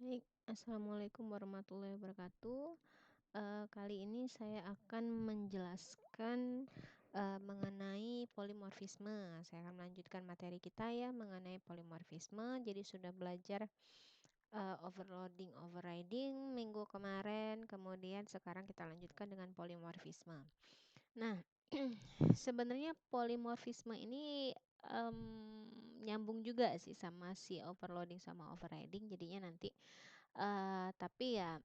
Baik, assalamualaikum warahmatullahi wabarakatuh. Kali ini saya akan menjelaskan mengenai polimorfisme. Saya akan melanjutkan materi kita ya mengenai polimorfisme. Jadi sudah belajar overloading, overriding minggu kemarin, kemudian sekarang kita lanjutkan dengan polimorfisme. Nah, sebenarnya polimorfisme ini nyambung juga sih sama si overloading sama overriding. Jadinya nanti tapi ya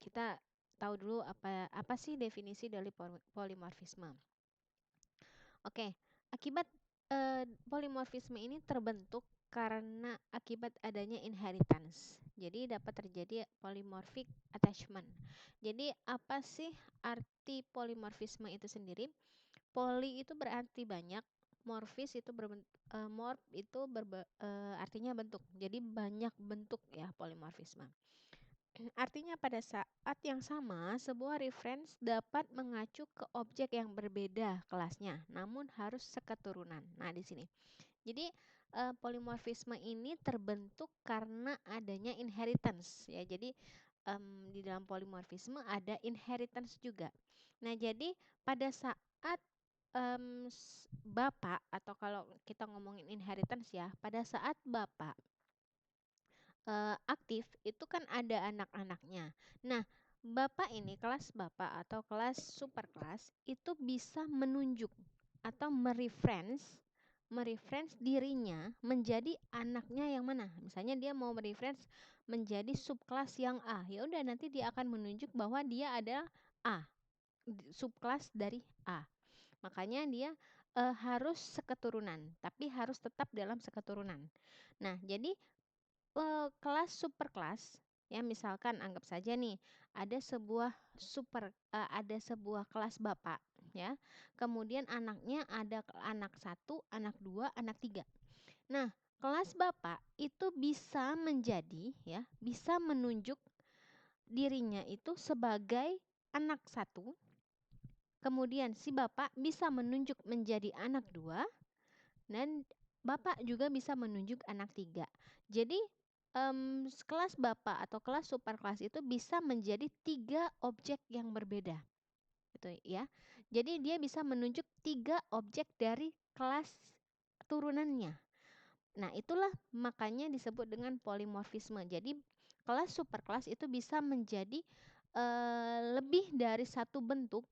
kita tahu dulu apa apa sih definisi dari polimorfisme. Oke, akibat polimorfisme ini terbentuk karena akibat adanya inheritance. Jadi dapat terjadi polymorphic attachment. Jadi apa sih arti polimorfisme itu sendiri? Poly itu berarti banyak, morfis itu morph itu artinya bentuk. Jadi banyak bentuk ya polimorfisme. Artinya pada saat yang sama, sebuah reference dapat mengacu ke objek yang berbeda kelasnya, namun harus seketurunan. Nah, di sini. Jadi, polimorfisme ini terbentuk karena adanya inheritance ya. Jadi, di dalam polimorfisme ada inheritance juga. Nah, jadi pada saat bapak atau kalau kita ngomongin inheritance ya, pada saat bapak aktif itu kan ada anak-anaknya. Nah, bapak ini kelas bapak atau kelas super kelas itu bisa menunjuk atau mereference dirinya menjadi anaknya yang mana. Misalnya dia mau mereference menjadi subkelas yang A. Ya udah nanti dia akan menunjuk bahwa dia adalah A, subkelas dari A. Makanya dia harus seketurunan, tapi harus tetap dalam seketurunan. Nah, jadi kelas super kelas ya misalkan anggap saja nih ada sebuah kelas bapak ya. Kemudian anaknya ada anak satu, anak dua, anak tiga. Nah, kelas bapak itu bisa menjadi ya, bisa menunjuk dirinya itu sebagai anak satu. Kemudian si bapak bisa menunjuk menjadi anak dua dan bapak juga bisa menunjuk anak tiga. Jadi kelas bapak atau kelas super kelas itu bisa menjadi tiga objek yang berbeda, gitu ya. Jadi dia bisa menunjuk tiga objek dari kelas turunannya. Nah, itulah makanya disebut dengan polimorfisme. Jadi kelas super kelas itu bisa menjadi lebih dari satu bentuk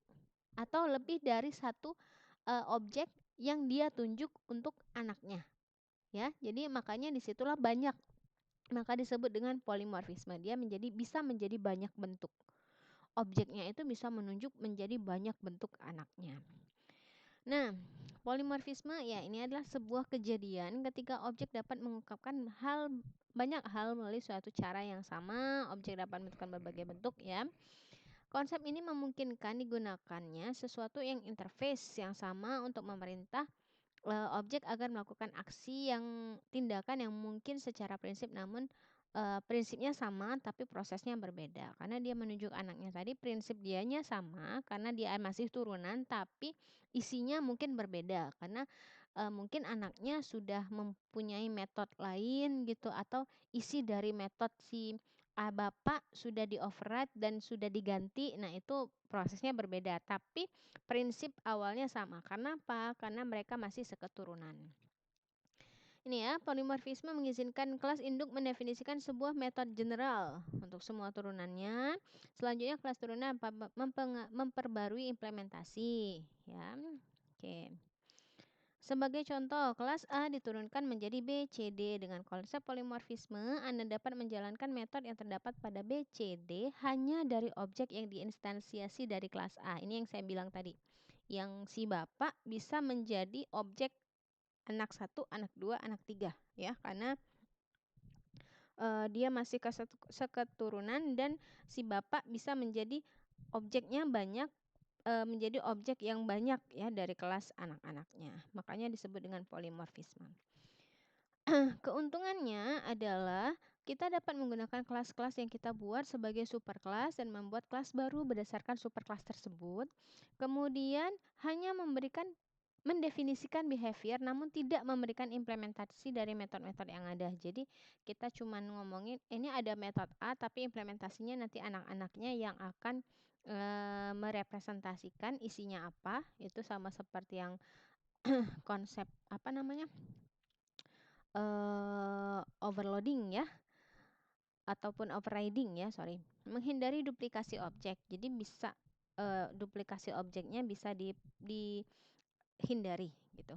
atau lebih dari satu objek yang dia tunjuk untuk anaknya ya. Jadi makanya disitulah banyak, maka disebut dengan polimorfisme. Dia bisa menjadi banyak bentuk. Objeknya itu bisa menunjuk menjadi banyak bentuk anaknya. Nah, polimorfisme ya ini adalah sebuah kejadian ketika objek dapat mengungkapkan banyak hal melalui suatu cara yang sama. Objek dapat menentukan berbagai bentuk ya. Konsep ini memungkinkan digunakannya sesuatu yang interface yang sama untuk memerintah objek agar melakukan tindakan yang mungkin secara prinsip namun prinsipnya sama tapi prosesnya berbeda. Karena dia menunjuk anaknya tadi prinsip dianya sama karena dia masih turunan tapi isinya mungkin berbeda karena mungkin anaknya sudah mempunyai metode lain gitu atau isi dari metode si bapak sudah di-override dan sudah diganti. Nah, itu prosesnya berbeda tapi prinsip awalnya sama. Karena apa? Karena mereka masih seketurunan. Ini ya, polimorfisme mengizinkan kelas induk mendefinisikan sebuah metode general untuk semua turunannya. Selanjutnya kelas turunan memperbarui implementasi, ya. Oke. Sebagai contoh, kelas A diturunkan menjadi B, C, D. Dengan konsep polimorfisme, Anda dapat menjalankan metode yang terdapat pada B, C, D hanya dari objek yang diinstansiasi dari kelas A. Ini yang saya bilang tadi. Yang si bapak bisa menjadi objek anak satu, anak dua, anak tiga. Ya, karena dia masih seketurunan dan si bapak bisa menjadi objeknya banyak menjadi objek yang banyak ya dari kelas anak-anaknya. Makanya disebut dengan polimorfisme. Keuntungannya adalah kita dapat menggunakan kelas-kelas yang kita buat sebagai superkelas dan membuat kelas baru berdasarkan superkelas tersebut. Kemudian hanya mendefinisikan behavior namun tidak memberikan implementasi dari metode-metode yang ada. Jadi kita cuma ngomongin ini ada metode A tapi implementasinya nanti anak-anaknya yang akan merepresentasikan isinya apa. Itu sama seperti yang konsep apa namanya? Overloading ya ataupun overriding ya, sorry. Menghindari duplikasi objek. Jadi bisa duplikasi objeknya bisa dihindari gitu.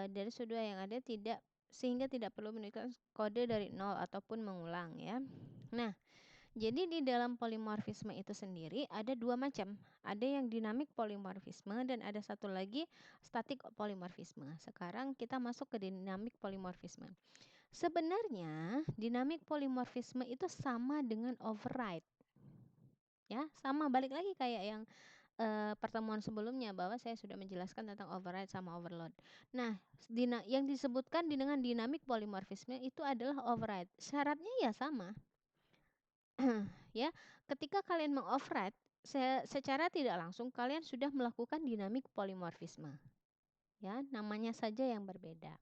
Dari sudut yang ada tidak sehingga tidak perlu menunjukkan kode dari nol ataupun mengulang ya. Nah, jadi di dalam polimorfisme itu sendiri ada dua macam. Ada yang dinamik polimorfisme dan ada satu lagi statik polimorfisme. Sekarang kita masuk ke dinamik polimorfisme. Sebenarnya dinamik polimorfisme itu sama dengan override. Ya, sama balik lagi kayak yang pertemuan sebelumnya bahwa saya sudah menjelaskan tentang override sama overload. Nah, yang disebutkan dengan dinamik polimorfisme itu adalah override. Syaratnya ya sama. Ya, ketika kalian mengoverride, secara tidak langsung kalian sudah melakukan dinamik polimorfisme. Ya, namanya saja yang berbeda.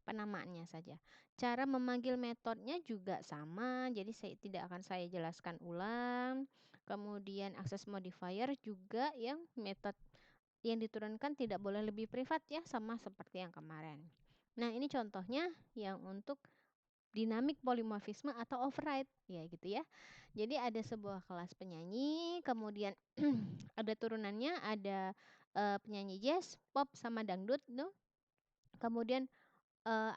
Penamaannya saja. Cara memanggil metodenya juga sama, jadi tidak akan saya jelaskan ulang. Kemudian akses modifier juga yang metode yang diturunkan tidak boleh lebih privat ya, sama seperti yang kemarin. Nah, ini contohnya yang untuk dinamik polimorfisme atau override ya gitu ya. Jadi ada sebuah kelas penyanyi, kemudian ada turunannya, ada penyanyi jazz, pop sama dangdut tuh. Kemudian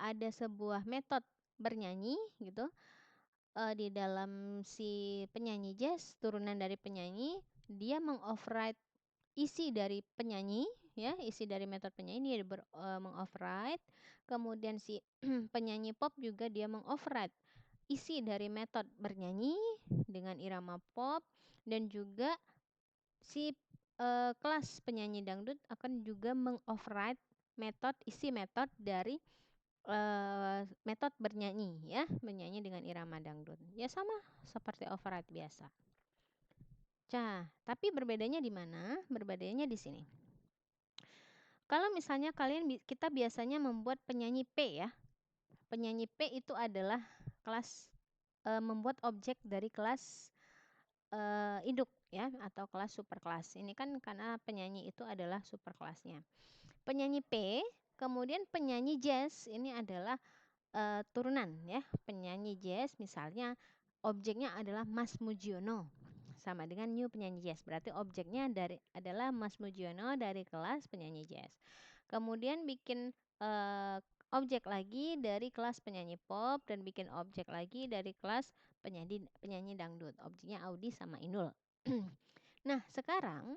ada sebuah metode bernyanyi gitu. Di dalam si penyanyi jazz, turunan dari penyanyi, dia mengoverride isi dari penyanyi ya, isi dari metode penyanyi dia mengoverride. Kemudian si penyanyi pop juga dia mengoverride isi dari metode bernyanyi dengan irama pop, dan juga si kelas penyanyi dangdut akan juga mengoverride isi metode dari metode bernyanyi ya, bernyanyi dengan irama dangdut. Ya sama seperti override biasa. Tapi berbedanya di mana? Berbedanya di sini. Kalau misalnya kita biasanya membuat penyanyi P ya. Penyanyi P itu adalah kelas membuat objek dari kelas induk ya, atau kelas superkelas. Ini kan karena penyanyi itu adalah superkelasnya. Penyanyi P, kemudian penyanyi jazz ini adalah turunan ya. Penyanyi jazz misalnya objeknya adalah Mas Mujiono. Sama dengan new penyanyi jazz. Berarti objeknya adalah Mas Mujiono dari kelas penyanyi jazz. Kemudian bikin objek lagi dari kelas penyanyi pop dan bikin objek lagi dari kelas penyanyi dangdut. Objeknya Audi sama Inul. Nah, sekarang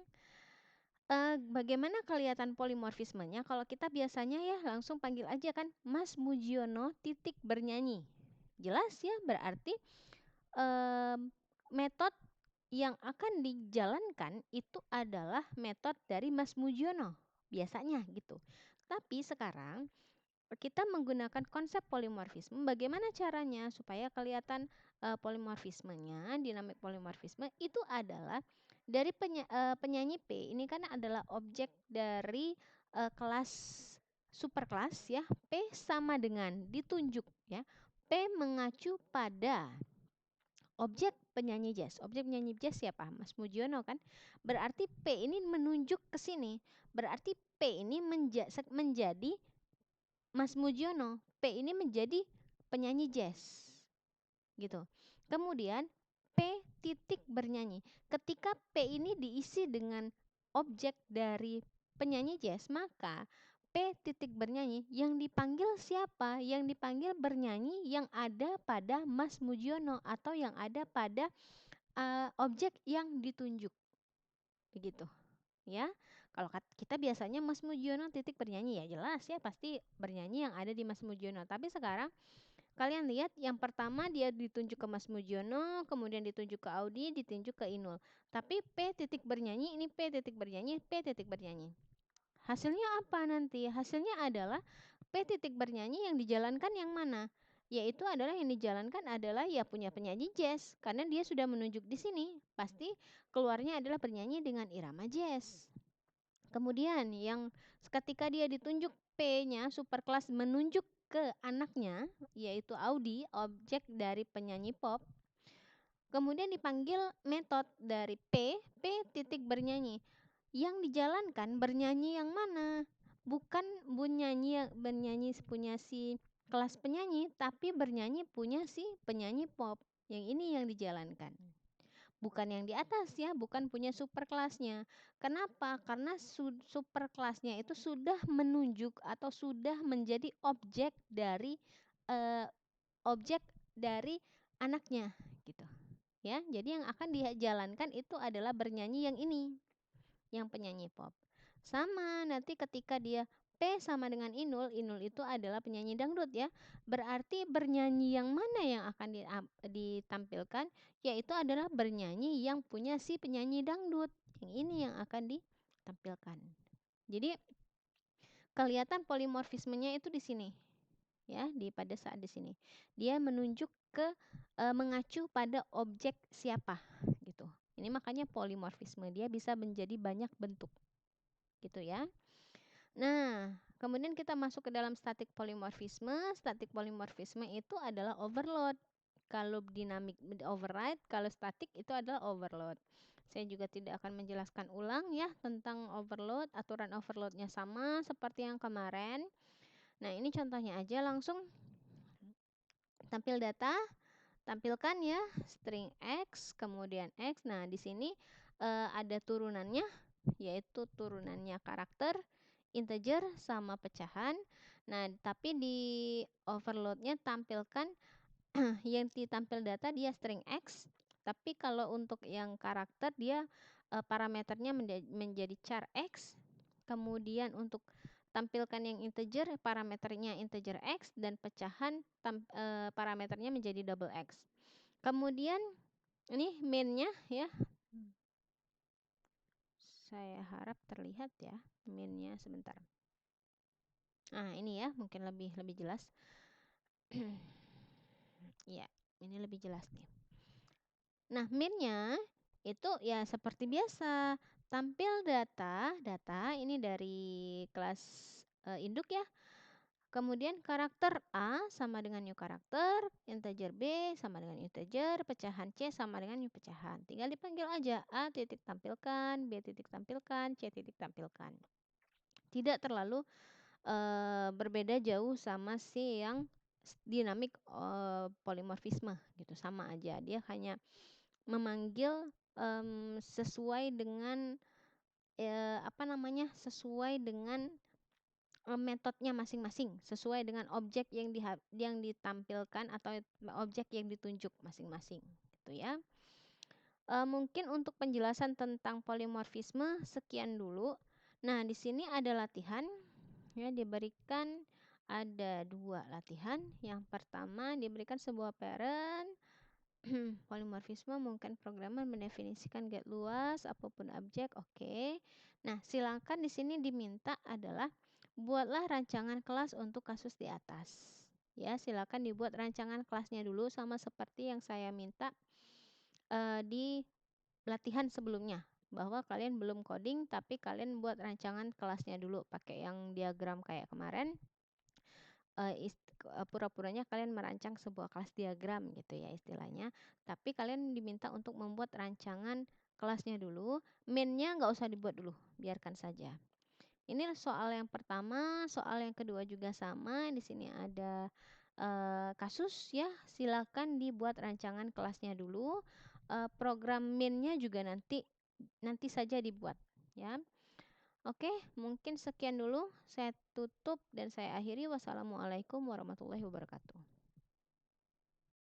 bagaimana kelihatan polimorfismenya? Kalau kita biasanya ya langsung panggil aja kan Mas Mujiono titik bernyanyi. Jelas ya, berarti metode yang akan dijalankan itu adalah metode dari Mas Mujiono. Biasanya gitu. Tapi sekarang kita menggunakan konsep polimorfisme. Bagaimana caranya supaya kelihatan polimorfismenya, dinamik polimorfisme itu adalah dari penyanyi P. Ini kan adalah objek dari kelas superkelas ya. P sama dengan ditunjuk ya. P mengacu pada objek penyanyi jazz. Objek penyanyi jazz siapa? Mas Mujiono kan. Berarti P ini menunjuk ke sini. Berarti P ini menjadi Mas Mujiono. P ini menjadi penyanyi jazz. Gitu. Kemudian P titik bernyanyi. Ketika P ini diisi dengan objek dari penyanyi jazz, maka P titik bernyanyi yang dipanggil siapa? Yang dipanggil bernyanyi yang ada pada Mas Mujiono atau yang ada pada objek yang ditunjuk. Begitu. Ya. Kalau kita biasanya Mas Mujiono titik bernyanyi, ya jelas ya pasti bernyanyi yang ada di Mas Mujiono. Tapi sekarang kalian lihat yang pertama dia ditunjuk ke Mas Mujiono, kemudian ditunjuk ke Audi, ditunjuk ke Inul. Tapi P titik bernyanyi, ini P titik bernyanyi, P titik bernyanyi. Hasilnya apa nanti? Hasilnya adalah P titik bernyanyi yang dijalankan yang mana? Yaitu adalah yang dijalankan adalah ya punya penyanyi jazz. Karena dia sudah menunjuk di sini. Pasti keluarnya adalah bernyanyi dengan irama jazz. Kemudian yang ketika dia ditunjuk P-nya, superclass menunjuk ke anaknya, yaitu Audi, objek dari penyanyi pop. Kemudian dipanggil metode dari P titik bernyanyi. Yang dijalankan bernyanyi yang mana? Bukan bernyanyi punya si kelas penyanyi, tapi bernyanyi punya si penyanyi pop. Yang ini yang dijalankan. Bukan yang di atas ya, bukan punya super kelasnya. Kenapa? Karena super kelasnya itu sudah menunjuk atau sudah menjadi eh, objek dari anaknya gitu. Ya, jadi yang akan dijalankan itu adalah bernyanyi yang ini, yang penyanyi pop. Sama nanti ketika dia P sama dengan Inul, Inul itu adalah penyanyi dangdut ya. Berarti bernyanyi yang mana yang akan ditampilkan? Yaitu adalah bernyanyi yang punya si penyanyi dangdut. Yang ini yang akan ditampilkan. Jadi kelihatan polimorfismenya itu di sini. Ya, pada saat di sini. Dia menunjuk ke mengacu pada objek siapa gitu. Ini makanya polimorfisme, dia bisa menjadi banyak bentuk. Gitu ya. Nah, kemudian kita masuk ke dalam static polimorfisme. Static polimorfisme itu adalah overload. Kalau dinamik override, kalau static itu adalah overload. Saya juga tidak akan menjelaskan ulang ya tentang overload. Aturan overloadnya sama seperti yang kemarin. Nah, ini contohnya aja langsung. Tampil data, tampilkan ya string X, kemudian X. Nah, di sini ada turunannya, yaitu turunannya karakter, integer sama pecahan. Nah, tapi di overloadnya tampilkan yang ditampil data dia string X, tapi kalau untuk yang karakter dia parameternya menjadi char X. Kemudian untuk tampilkan yang integer, parameternya integer X, dan pecahan parameternya menjadi double X. Kemudian ini mainnya ya. Saya harap terlihat ya mainnya sebentar. Nah, ini ya mungkin lebih jelas. Ya, ini lebih jelas nih. Nah, mainnya itu ya seperti biasa. Tampil data ini dari kelas induk ya. Kemudian karakter A sama dengan new karakter, integer B sama dengan integer, pecahan C sama dengan new pecahan. Tinggal dipanggil aja A titik tampilkan, B titik tampilkan, C titik tampilkan. Tidak terlalu berbeda jauh sama si yang dinamik polimorfisme gitu, sama aja. Dia hanya memanggil sesuai dengan sesuai dengan metodenya masing-masing, sesuai dengan objek yang ditampilkan atau objek yang ditunjuk masing-masing gitu ya. Mungkin untuk penjelasan tentang polimorfisme sekian dulu. Nah, di sini ada latihan ya, diberikan ada 2 latihan. Yang pertama diberikan sebuah parent polimorfisme mungkin programmer mendefinisikan get luas apapun objek. Oke. Nah, silakan di sini diminta adalah buatlah rancangan kelas untuk kasus di atas. Ya, silakan dibuat rancangan kelasnya dulu sama seperti yang saya minta di latihan sebelumnya, bahwa kalian belum coding tapi kalian buat rancangan kelasnya dulu pakai yang diagram kayak kemarin. Pura-puranya kalian merancang sebuah kelas diagram gitu ya istilahnya, tapi kalian diminta untuk membuat rancangan kelasnya dulu. Mainnya nggak usah dibuat dulu, biarkan saja. Ini soal yang pertama. Soal yang kedua juga sama. Di sini ada kasus ya, silakan dibuat rancangan kelasnya dulu. Program mainnya juga nanti saja dibuat ya. Oke, mungkin sekian dulu. Saya tutup dan saya akhiri. Wassalamualaikum warahmatullahi wabarakatuh.